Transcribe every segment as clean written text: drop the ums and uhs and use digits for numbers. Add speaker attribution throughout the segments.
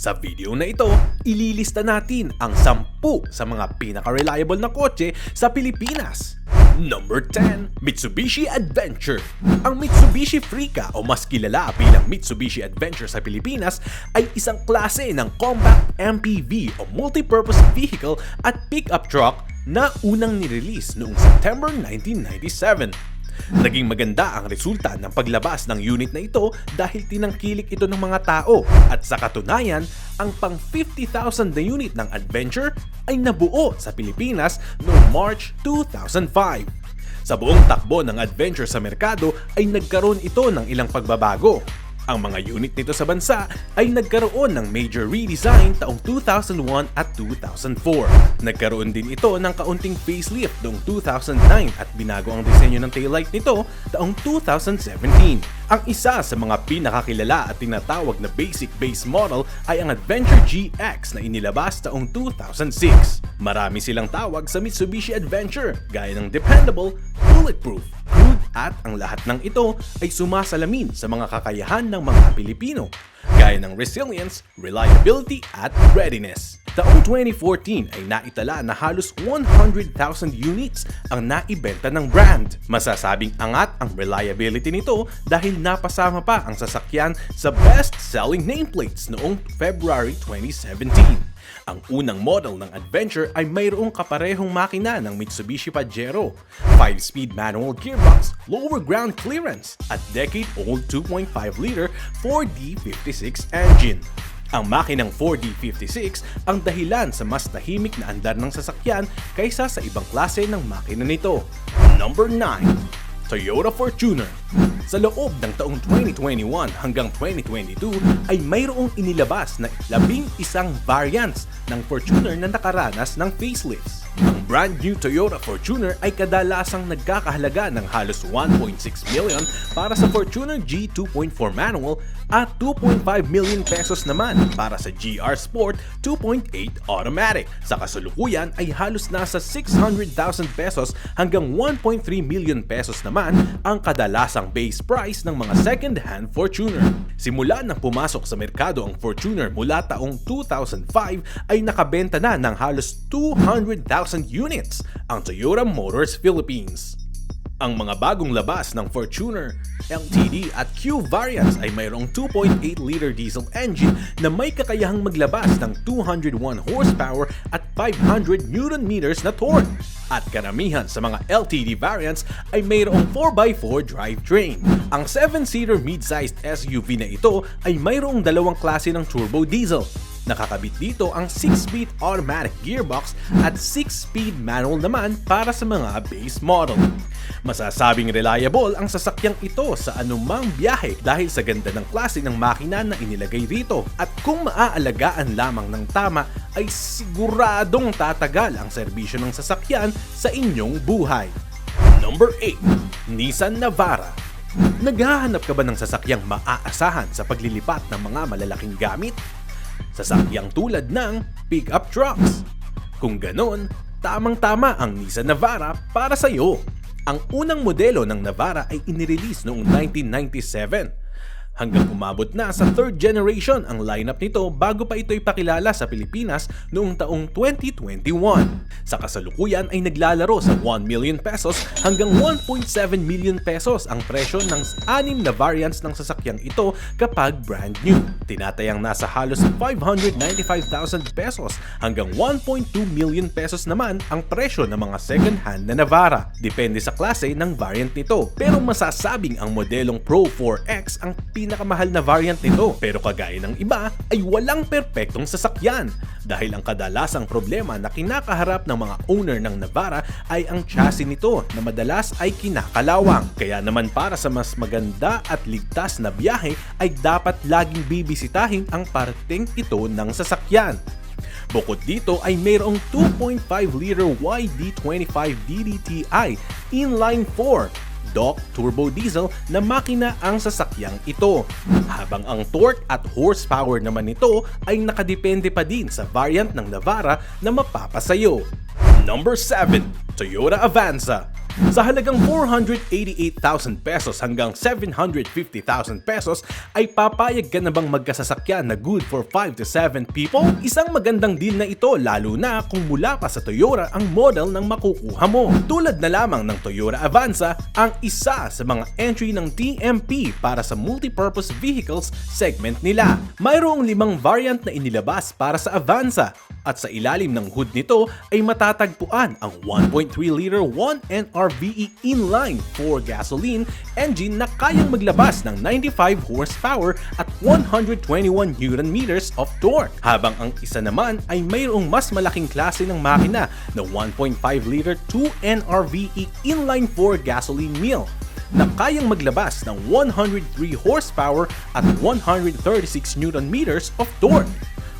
Speaker 1: Sa video na ito, ililista natin ang 10 sa mga pinaka-reliable na kotse sa Pilipinas. Number 10, Mitsubishi Adventure. Ang Mitsubishi Freeka o mas kilala bilang Mitsubishi Adventure sa Pilipinas ay isang klase ng compact MPV o multi-purpose vehicle at pickup truck na unang nirelease noong September 1997. Naging maganda ang resulta ng paglabas ng unit na ito dahil tinangkilik ito ng mga tao at sa katunayan, ang pang 50,000 na unit ng Adventure ay nabuo sa Pilipinas noong March 2005. Sa buong takbo ng Adventure sa merkado ay nagkaroon ito ng ilang pagbabago. Ang mga unit nito sa bansa ay nagkaroon ng major redesign taong 2001 at 2004. Nagkaroon din ito ng kaunting facelift noong 2009 at binago ang disenyo ng taillight nito taong 2017. Ang isa sa mga pinakakilala at tinatawag na basic base model ay ang Adventure GX na inilabas taong 2006. Marami silang tawag sa Mitsubishi Adventure gaya ng dependable, bulletproof, crude at ang lahat ng ito ay sumasalamin sa mga kakayahan ng mga Pilipino gaya ng resilience, reliability at readiness. Taong 2014 ay naitala na halos 100,000 units ang naibenta ng brand. Masasabing angat ang reliability nito dahil napasama pa ang sasakyan sa best-selling nameplates noong February 2017. Ang unang model ng Adventure ay mayroong kaparehong makina ng Mitsubishi Pajero, 5-speed manual gearbox, lower ground clearance, at decade-old 2.5-liter 4D56 engine. Ang makinang 4D56 ang dahilan sa mas tahimik na andar ng sasakyan kaysa sa ibang klase ng makina nito. Number 9. Toyota Fortuner. Sa loob ng taong 2021 hanggang 2022 ay mayroong inilabas na 11 variants ng Fortuner na nakaranas ng facelifts. Ang brand new Toyota Fortuner ay kadalasang nagkakahalaga ng halos 1.6 million para sa Fortuner G 2.4 manual at 2.5 million pesos naman para sa GR Sport 2.8 automatic. Sa kasalukuyan ay halos nasa 600,000 pesos hanggang 1.3 million pesos naman ang kadalasang base price ng mga second-hand Fortuner. Simula nang pumasok sa merkado ang Fortuner mula taong 2005 ay nakabenta na ng halos 200,000 units ang Toyota Motors Philippines. Ang mga bagong labas ng Fortuner, LTD at Q variants ay mayroong 2.8-liter diesel engine na may kakayahang maglabas ng 201 horsepower at 500 Nm na torque. At karamihan sa mga LTD variants ay mayroong 4x4 drivetrain. Ang 7-seater mid-sized SUV na ito ay mayroong dalawang klase ng turbo diesel. Nakakabit dito ang 6-speed automatic gearbox at 6-speed manual naman para sa mga base model. Masasabing reliable ang sasakyang ito sa anumang biyahe dahil sa ganda ng klase ng makina na inilagay rito. At kung maaalagaan lamang ng tama ay siguradong tatagal ang serbisyo ng sasakyan sa inyong buhay. Number 8. Nissan Navara. Naghahanap ka ba ng sasakyang maaasahan sa paglilipat ng mga malalaking gamit? Sasakyang tulad ng pickup trucks. Kung ganon, tamang-tama ang Nissan Navara para sa iyo. Ang unang modelo ng Navara ay inirelease noong 1997. Hanggang umabot na sa third generation ang lineup nito bago pa ito ipakilala sa Pilipinas noong taong 2021. Sa kasalukuyan ay naglalaro sa 1 million pesos hanggang 1.7 million pesos ang presyo ng 6 na variants ng sasakyang ito kapag brand new. Tinatayang nasa halos 595,000 pesos hanggang 1.2 million pesos naman ang presyo ng mga second-hand na Navara. Depende sa klase ng variant nito. Pero masasabing ang modelong Pro 4X ang pinakamahal na variant nito, pero kagaya ng iba ay walang perpektong sasakyan dahil ang kadalasang problema na kinakaharap ng mga owner ng Navara ay ang chassis nito na madalas ay kinakalawang. Kaya naman para sa mas maganda at ligtas na biyahe ay dapat laging bibisitahin ang parting ito ng sasakyan. Bukod dito ay mayroong 2.5-liter YD25 DDTi inline 4 Dock turbo diesel na makina ang sasakyang ito, habang ang torque at horsepower naman nito ay nakadepende pa din sa variant ng Navara na mapapasayo. Number 7. Toyota Avanza. Sa halagang 488,000 pesos hanggang 750,000 pesos ay papayag ka na bang magkasasakyan na good for 5 to 7 people? Isang magandang deal na ito lalo na kung mula pa sa Toyota ang model ng makukuha mo. Tulad na lamang ng Toyota Avanza ang isa sa mga entry ng TMP para sa multipurpose vehicles segment nila. Mayroong 5 variant na inilabas para sa Avanza at sa ilalim ng hood nito ay matatagpuan ang 1.3-liter 1NRVE inline 4 gasoline engine na kayang maglabas ng 95 horsepower at 121 Nm of torque. Habang ang isa naman ay mayroong mas malaking klase ng makina na 1.5-liter 2NRVE inline 4 gasoline mill na kayang maglabas ng 103 horsepower at 136 Nm of torque.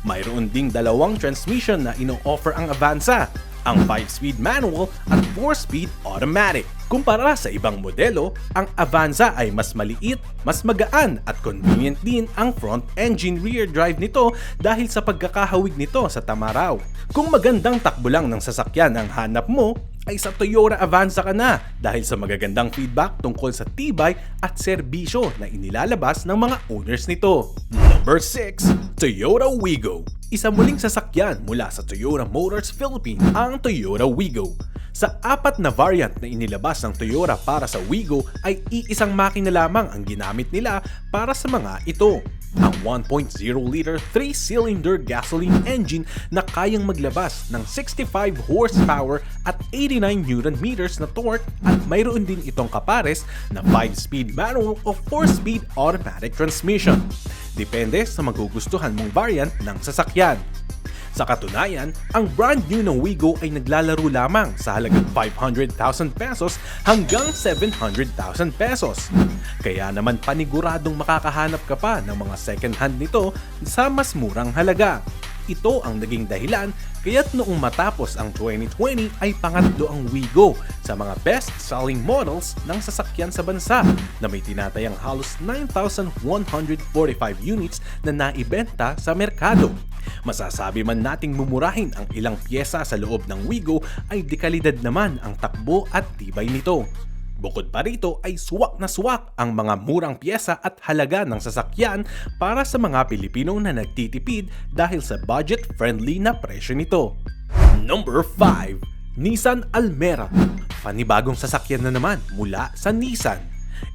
Speaker 1: Mayroon ding dalawang transmission na ino-offer ang Avanza, ang 5-speed manual at 4-speed automatic. Kumpara sa ibang modelo, ang Avanza ay mas maliit, mas magaan at convenient din ang front engine rear drive nito dahil sa pagkakahawig nito sa tamaraw. Kung magandang takbo lang ng sasakyan ang hanap mo, ay sa Toyota Avanza ka na dahil sa magagandang feedback tungkol sa tibay at serbisyo na inilalabas ng mga owners nito. Number 6. Toyota Wigo. Isa muling sasakyan mula sa Toyota Motors Philippines, ang Toyota Wigo. Sa 4 na variant na inilabas ng Toyota para sa Wigo ay iisang makina lamang ang ginamit nila para sa mga ito. Ang 1.0-liter 3-cylinder gasoline engine na kayang maglabas ng 65 horsepower at 89 Nm na torque at mayroon din itong kapares na 5-speed manual o 4-speed automatic transmission. Depende sa magugustuhan mong variant ng sasakyan. Sa katunayan, ang brand new ng Wigo ay naglalaro lamang sa halagang 500,000 pesos hanggang 700,000 pesos. Kaya naman paniguradong makakahanap ka pa ng mga second hand nito sa mas murang halaga. Ito ang naging dahilan kaya't noong matapos ang 2020 ay pangatlo ang Wigo sa mga best-selling models ng sasakyan sa bansa na may tinatayang halos 9,145 units na naibenta sa merkado. Masasabi man nating mumurahin ang ilang pyesa sa loob ng Wigo ay dekalidad naman ang takbo at tibay nito. Bukod pa rito ay swak na swak ang mga murang pyesa at halaga ng sasakyan para sa mga Pilipino na nagtitipid dahil sa budget-friendly na presyo nito. Number 5. Nissan Almera. Panibagong sasakyan na naman mula sa Nissan.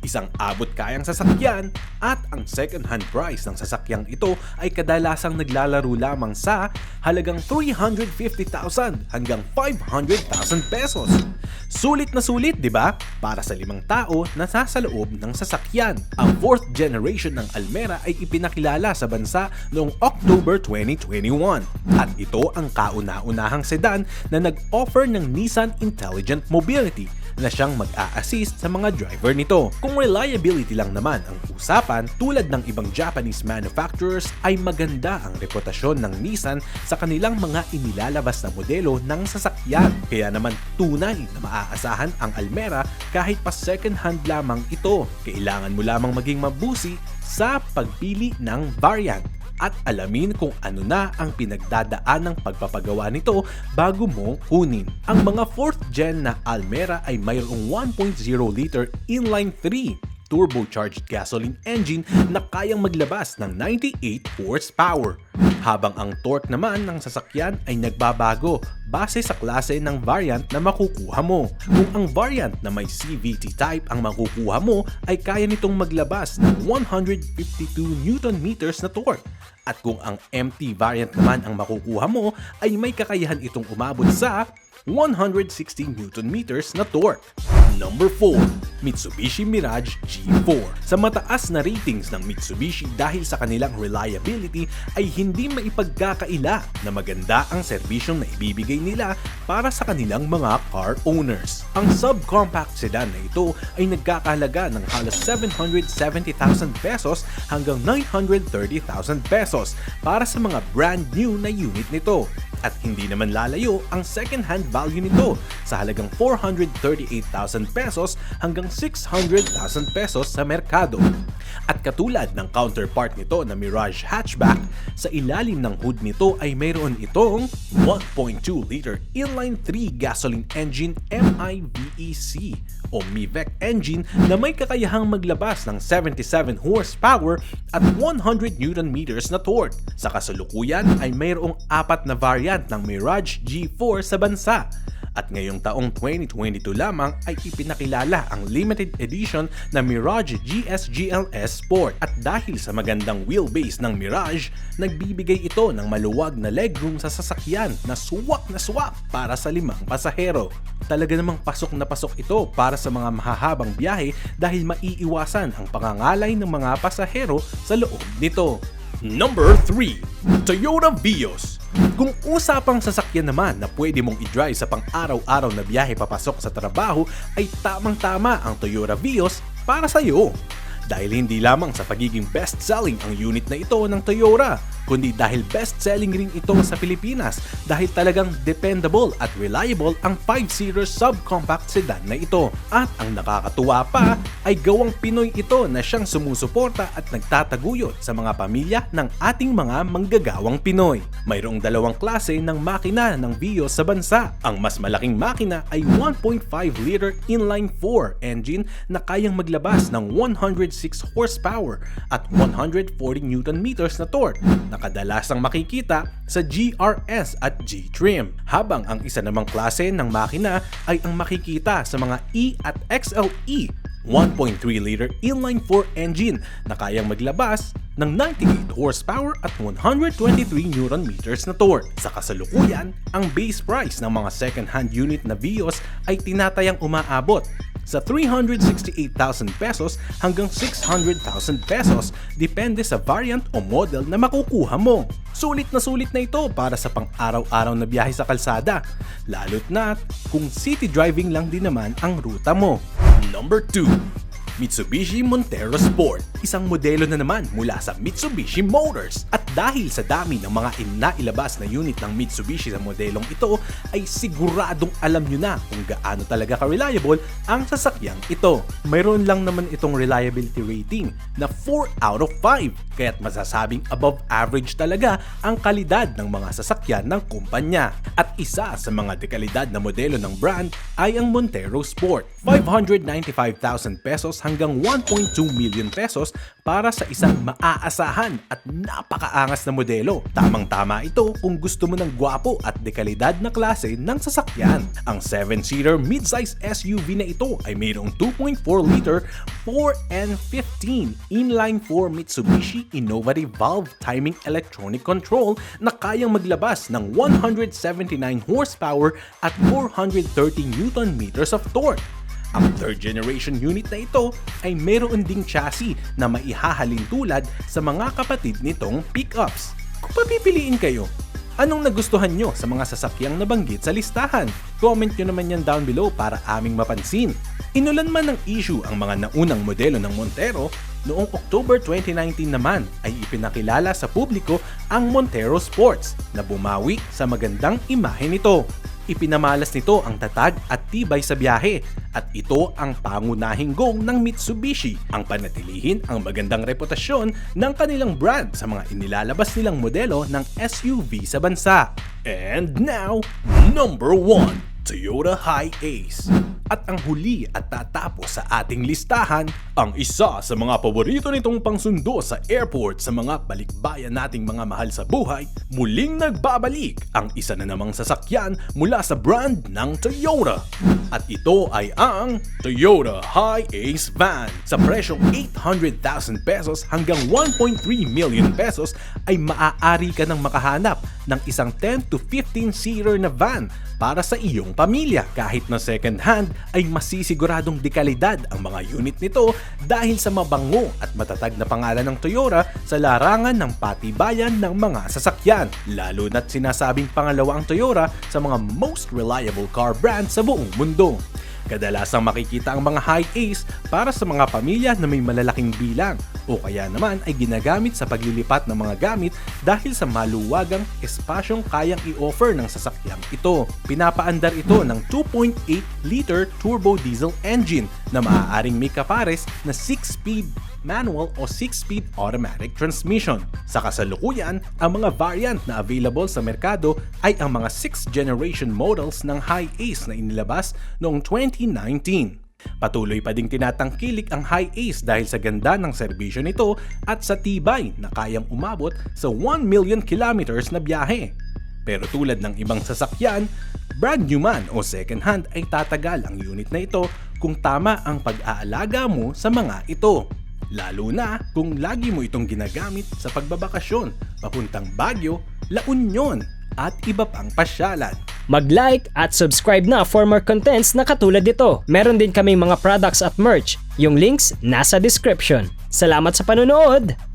Speaker 1: Isang abot-kayang sasakyan at ang second-hand price ng sasakyang ito ay kadalasang naglalaro lamang sa halagang 350,000 hanggang 500,000 pesos. Sulit na sulit, di ba? Para sa 5 tao na nasa loob ng sasakyan. Ang 4th generation ng Almera ay ipinakilala sa bansa noong October 2021 at ito ang kauna-unahang sedan na nag-offer ng Nissan Intelligent Mobility na siyang mag-a-assist sa mga driver nito. Kung reliability lang naman ang usapan, tulad ng ibang Japanese manufacturers ay maganda ang reputasyon ng Nissan sa kanilang mga inilalabas na modelo ng sasakyan. Kaya naman tunay na maaasahan ang Almera kahit pa second hand lamang ito. Kailangan mo lamang maging mabusi sa pagpili ng variant at alamin kung ano na ang pinagdadaan ng pagpapagawa nito bago mo kunin. Ang mga 4th gen na Almera ay mayroong 1.0-liter inline 3 turbocharged gasoline engine na kayang maglabas ng 98 horsepower. Habang ang torque naman ng sasakyan ay nagbabago base sa klase ng variant na makukuha mo. Kung ang variant na may CVT type ang makukuha mo ay kaya nitong maglabas ng 152 Nm na torque. At kung ang MT variant naman ang makukuha mo ay may kakayahan itong umabot sa 160 Nm na torque. Number 4. Mitsubishi Mirage G4. Sa mataas na ratings ng Mitsubishi dahil sa kanilang reliability ay hindi maipagkakaila na maganda ang serbisyong na ibibigay nila para sa kanilang mga car owners. Ang subcompact sedan na ito ay nagkakahalaga ng halos 770,000 pesos hanggang 930,000 pesos para sa mga brand new na unit nito. At hindi naman lalayo ang second-hand value nito sa halagang 438,000 pesos hanggang 600,000 pesos sa merkado. At katulad ng counterpart nito na Mirage hatchback, sa ilalim ng hood nito ay mayroon itong 1.2-liter inline-3 gasoline engine MIVEC o MIVEC engine na may kakayahang maglabas ng 77 horsepower at 100 Nm na torque. Sa kasalukuyan ay mayroong 4 na variant ng Mirage G4 sa bansa. At ngayong taong 2022 lamang ay ipinakilala ang limited edition na Mirage GS GLS Sport. At dahil sa magandang wheelbase ng Mirage, nagbibigay ito ng maluwag na legroom sa sasakyan na swak para sa 5 pasahero. Talaga namang pasok na pasok ito para sa mga mahahabang biyahe dahil maiiwasan ang pangangalay ng mga pasahero sa loob nito. Number 3. Toyota Vios. Kung usapang sasakyan naman na pwede mong i-drive sa pang-araw-araw na biyahe papasok sa trabaho, ay tamang-tama ang Toyota Vios para sa iyo. Dahil hindi lamang sa pagiging best-selling ang unit na ito ng Toyota, kundi dahil best-selling rin ito sa Pilipinas dahil talagang dependable at reliable ang 5-seater subcompact sedan na ito. At ang nakakatuwa pa ay gawang Pinoy ito na siyang sumusuporta at nagtataguyod sa mga pamilya ng ating mga manggagawang Pinoy. Mayroong 2 klase ng makina ng Vios sa bansa. Ang mas malaking makina ay 1.5-liter inline-4 engine na kayang maglabas ng 106 horsepower at 140 Nm na torque na kadalasang makikita sa GRS at G-Trim. Habang ang isa namang klase ng makina ay ang makikita sa mga E at XLE 1.3-liter inline-4 engine na kayang maglabas ng 98 horsepower at 123 Nm na torque. Sa kasalukuyan, ang base price ng mga second-hand unit na Vios ay tinatayang umaabot sa 368,000 pesos hanggang 600,000 pesos depende sa variant o model na makukuha mo. Sulit na ito para sa pang-araw-araw na biyahe sa kalsada, lalo't na kung city driving lang din naman ang ruta mo. Number 2. Mitsubishi Montero Sport. Isang modelo na naman mula sa Mitsubishi Motors. At dahil sa dami ng mga inailabas na unit ng Mitsubishi sa modelong ito, ay siguradong alam nyo na kung gaano talaga ka-reliable ang sasakyang ito. Mayroon lang naman itong reliability rating na 4 out of 5, kaya't masasabing above average talaga ang kalidad ng mga sasakyan ng kumpanya. At isa sa mga dekalidad na modelo ng brand ay ang Montero Sport. 595,000 pesos hanggang 1.2 million pesos para sa isang maaasahan at napakaangas na modelo. Tamang-tama ito kung gusto mo ng gwapo at dekalidad na klase ng sasakyan. Ang 7-seater mid-size SUV na ito ay mayroong 2.4-liter 4N15 inline-4 Mitsubishi Innovative Valve Timing Electronic Control na kayang maglabas ng 179 horsepower at 430 Nm of torque. Ang 3rd generation unit na ito ay mayroon ding chassis na maihahalin tulad sa mga kapatid nitong pickups. Kung papipiliin kayo, anong nagustuhan nyo sa mga sasakyang nabanggit sa listahan? Comment nyo naman yan down below para aming mapansin. Inulan man ng issue ang mga naunang modelo ng Montero, noong October 2019 naman ay ipinakilala sa publiko ang Montero Sports na bumawi sa magandang imahe nito. Ipinamalas nito ang tatag at tibay sa biyahe at ito ang pangunahing goal ng Mitsubishi, ang panatilihin ang magandang reputasyon ng kanilang brand sa mga inilalabas nilang modelo ng SUV sa bansa. And now, number 1. Toyota Hi-Ace. At ang huli at tatapos sa ating listahan, ang isa sa mga paborito nitong pangsundo sa airport sa mga balikbayan nating mga mahal sa buhay, muling nagbabalik ang isa na namang sasakyan mula sa brand ng Toyota. At ito ay ang Toyota Hi-Ace Van. Sa presyong 800,000 pesos hanggang 1.3 million pesos ay maaari ka nang makahanap ng isang 10 to 15-seater na van para sa iyong pamilya. Kahit na second hand ay masisiguradong dekalidad ang mga unit nito dahil sa mabango at matatag na pangalan ng Toyota sa larangan ng patibayan ng mga sasakyan. Lalo na't sinasabing pangalawa ang Toyota sa mga most reliable car brand sa buong mundo. Kadalasang makikita ang mga Hi-Ace para sa mga pamilya na may malalaking bilang o kaya naman ay ginagamit sa paglilipat ng mga gamit dahil sa maluwagang espasyong kayang i-offer ng sasakyang ito. Pinapaandar ito ng 2.8-liter turbo diesel engine na maaaring may kapares na 6-speed manual o 6-speed automatic transmission. Sa kasalukuyan, ang mga variant na available sa merkado ay ang mga 6th generation models ng Hi-Ace na inilabas noong 2019. Patuloy pa ding tinatangkilik ang Hi-Ace dahil sa ganda ng serbisyo nito at sa tibay na kayang umabot sa 1 million kilometers na biyahe. Pero tulad ng ibang sasakyan, brand new man o second hand ay tatagal ang unit na ito kung tama ang pag-aalaga mo sa mga ito. Lalo na kung lagi mo itong ginagamit sa pagbabakasyon, papuntang Baguio, La Union at iba pang pasyalan.
Speaker 2: Mag-like at subscribe na for more contents na katulad nito. Meron din kaming mga products at merch. Yung links nasa description. Salamat sa panonood!